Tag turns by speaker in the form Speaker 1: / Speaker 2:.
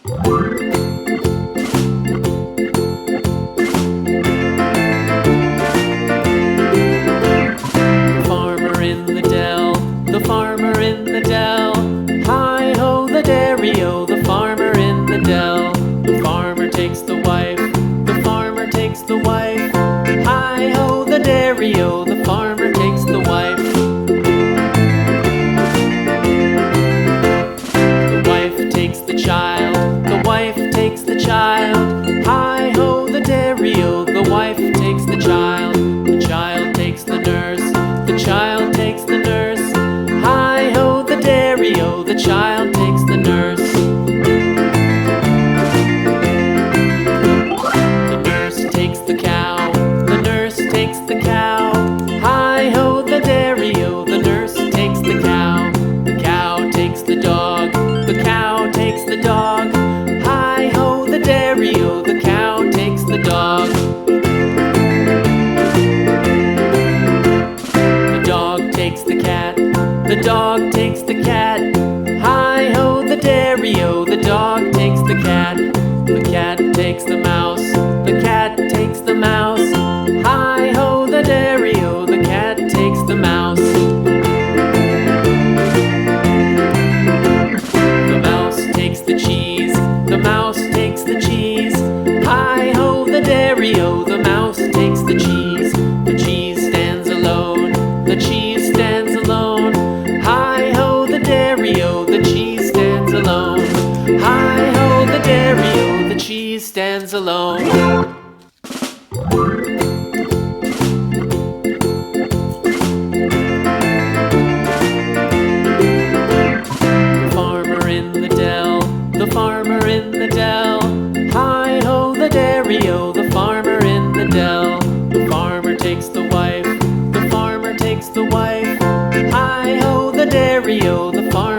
Speaker 1: Farmer in the dell, the farmer in the dell. Hi-ho, the dairy-o, the farmer in the dell. The farmer takes the wife, the farmer takes the wife. Hi-ho, the dairy-o, the farmer takes the wife. The wife takes the child, the wife takes the child. Hi-ho, the dairy-o, the wife takes the child. The child takes the nurse, the child takes the nurse. Hi-ho, the dairy-o, the child takes the nurse. The nurse takes the cow, the nurse takes the cow. Hi-ho, the dairy-o, the nurse takes the cow. The cow takes the dog, the cow takes the dog. Hi-ho, the dairy-o, the cow takes the dog. The dog takes the cat, the dog takes the cat. Hi-ho, the dairy-o, the dog takes the cat. The cat takes the mouse, the cat takes the mouse. Hi-ho, the dairy-o, the cat takes the mouse. The mouse takes the cheese, the mouse takes the cheese. Hi-ho, the dairy-o, the mouse takes the cheese. The cheese stands alone, the cheese stands alone. Hi-ho, the dairy-o, the cheese stands alone. Hi-ho, the dairy-o, the cheese stands alone. The farmer in the dell, the farmer in the dell. Hi-ho, the dairy-o, the farmer in the dell. The farmer takes the wife, the farmer takes the wife. Hi-ho, the dairy-o, the farmer